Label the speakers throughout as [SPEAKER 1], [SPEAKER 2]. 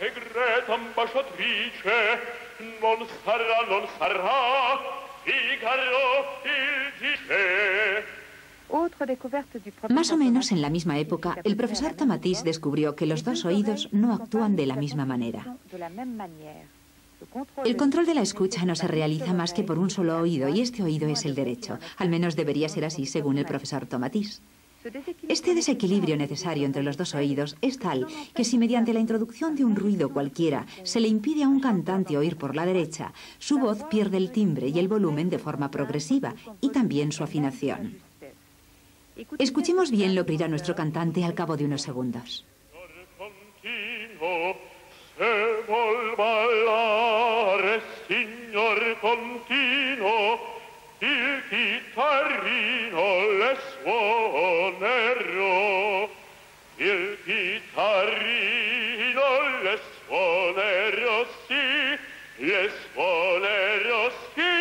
[SPEAKER 1] segreta ambasciatrice, non sarà, Figaro il dice.
[SPEAKER 2] Más o menos en la misma época, el profesor Tomatis descubrió que los dos oídos no actúan de la misma manera. El control de la escucha no se realiza más que por un solo oído, y este oído es el derecho. Al menos debería ser así según el profesor Tomatis. Este desequilibrio necesario entre los dos oídos es tal que si mediante la introducción de un ruido cualquiera se le impide a un cantante oír por la derecha, su voz pierde el timbre y el volumen de forma progresiva, y también su afinación. Escuchemos bien lo que dirá nuestro cantante al cabo de unos segundos.
[SPEAKER 1] Il chitarrino le suonerò, il chitarrino le suonerò, sì, le suonerò, sì,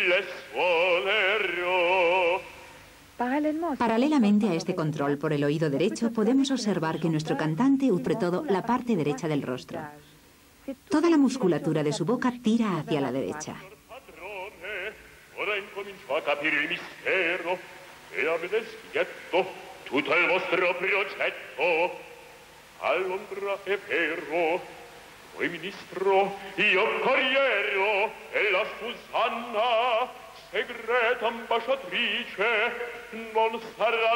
[SPEAKER 1] le suonerò.
[SPEAKER 2] Paralelamente a este control por el oído derecho, podemos observar que nuestro cantante sobre todo la parte derecha del rostro. Toda la musculatura de su boca tira hacia la derecha.
[SPEAKER 1] Ora incomincio a capire il mistero e a vedere spietto tutto il vostro progetto. All'ombra è vero, voi ministro, io corriero e la Susanna, segreta ambasciatrice, non sarà,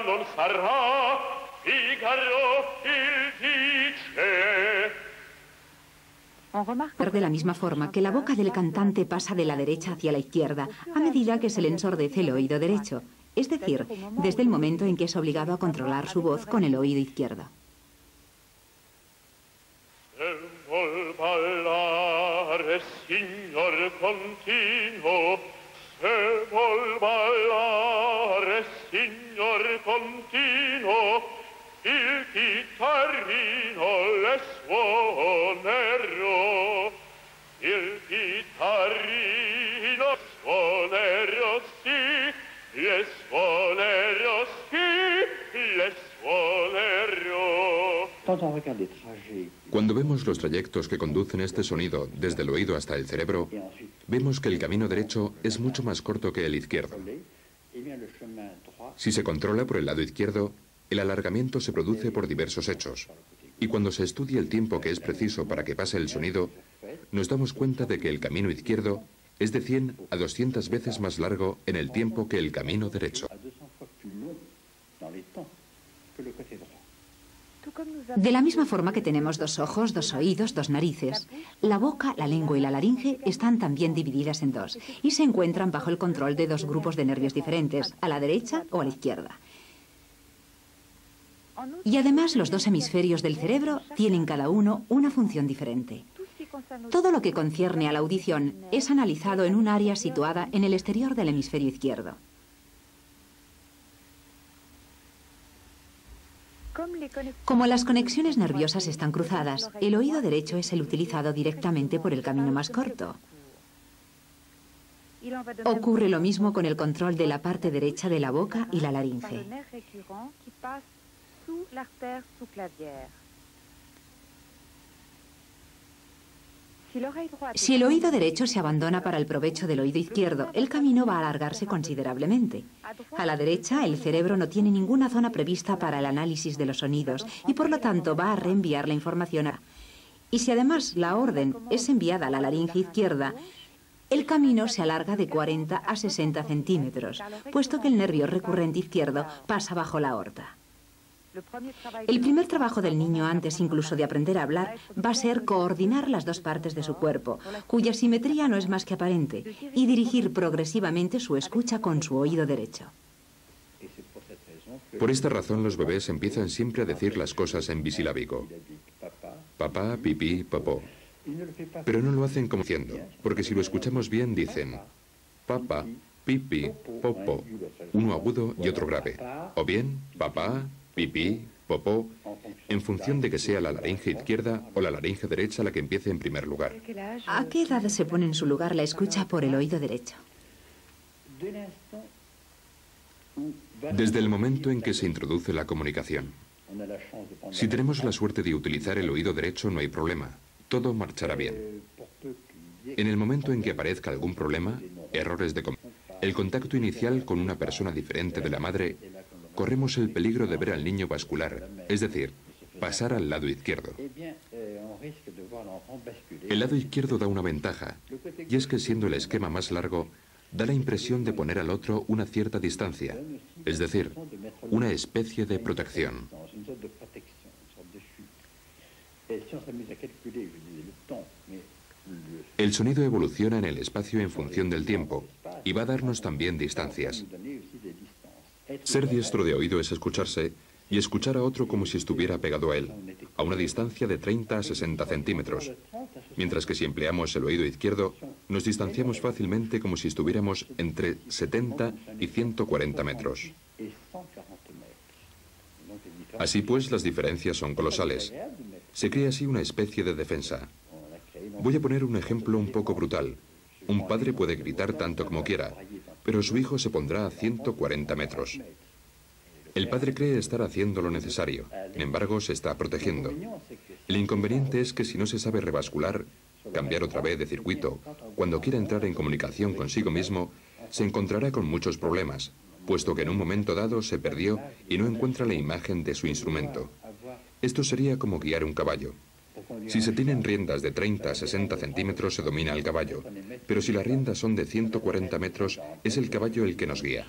[SPEAKER 1] Figaro il dice.
[SPEAKER 2] De la misma forma que la boca del cantante pasa de la derecha hacia la izquierda a medida que se le ensordece el oído derecho, es decir, desde el momento en que es obligado a controlar su voz con el oído izquierdo.
[SPEAKER 1] Il chitarrino le suonerò, il chitarrino suonerò, sì, le suonerò, sì, le suonerò.
[SPEAKER 3] Cuando vemos los trayectos que conducen este sonido desde el oído hasta el cerebro, vemos que el camino derecho es mucho más corto que el izquierdo. Si se controla por el lado izquierdo, el alargamiento se produce por diversos hechos, y cuando se estudia el tiempo que es preciso para que pase el sonido, nos damos cuenta de que el camino izquierdo es de 100 a 200 veces más largo en el tiempo que el camino derecho.
[SPEAKER 2] De la misma forma que tenemos dos ojos, dos oídos, dos narices, la boca, la lengua y la laringe están también divididas en dos, y se encuentran bajo el control de dos grupos de nervios diferentes, a la derecha o a la izquierda. Y además los dos hemisferios del cerebro tienen cada uno una función diferente. Todo lo que concierne a la audición es analizado en un área situada en el exterior del hemisferio izquierdo. Como las conexiones nerviosas están cruzadas, el oído derecho es el utilizado directamente por el camino más corto. Ocurre lo mismo con el control de la parte derecha de la boca y la laringe. Si el oído derecho se abandona para el provecho del oído izquierdo, el camino va a alargarse considerablemente. A la derecha, el cerebro no tiene ninguna zona prevista para el análisis de los sonidos y por lo tanto va a reenviar la información a... Y si además la orden es enviada a la laringe izquierda, el camino se alarga de 40 a 60 centímetros, puesto que el nervio recurrente izquierdo pasa bajo la aorta. El primer trabajo del niño antes incluso de aprender a hablar va a ser coordinar las dos partes de su cuerpo, cuya simetría no es más que aparente, y dirigir progresivamente su escucha con su oído derecho.
[SPEAKER 3] Por esta razón los bebés empiezan siempre a decir las cosas en bisilábico. Papá, pipí, popó. Pero no lo hacen como diciendo, porque si lo escuchamos bien dicen papá, pipí, popó, uno agudo y otro grave. O bien papá, pipí, popó, en función de que sea la laringe izquierda o la laringe derecha la que empiece en primer lugar.
[SPEAKER 2] ¿A qué edad se pone en su lugar la escucha por el oído derecho?
[SPEAKER 3] Desde el momento en que se introduce la comunicación. Si tenemos la suerte de utilizar el oído derecho no hay problema. todo marchará bien. En el momento en que aparezca algún problema, errores de el contacto inicial con una persona diferente de la madre, corremos el peligro de ver al niño bascular, es decir, pasar al lado izquierdo. El lado izquierdo da una ventaja, y es que siendo el esquema más largo, da la impresión de poner al otro una cierta distancia, es decir, una especie de protección. El sonido evoluciona en el espacio en función del tiempo y va a darnos también distancias. Ser diestro de oído es escucharse y escuchar a otro como si estuviera pegado a él, a una distancia de 30 a 60 centímetros, mientras que si empleamos el oído izquierdo, nos distanciamos fácilmente como si estuviéramos entre 70 y 140 metros. Así pues, las diferencias son colosales. Se crea así una especie de defensa. Voy a poner un ejemplo un poco brutal. Un padre puede gritar tanto como quiera, pero su hijo se pondrá a 140 metros. El padre cree estar haciendo lo necesario, sin embargo se está protegiendo. El inconveniente es que si no se sabe rebascular, cambiar otra vez de circuito, cuando quiera entrar en comunicación consigo mismo, se encontrará con muchos problemas, puesto que en un momento dado se perdió y no encuentra la imagen de su instrumento. Esto sería como guiar un caballo. Si se tienen riendas de 30 a 60 centímetros se domina el caballo, pero si las riendas son de 140 metros, es el caballo el que nos guía.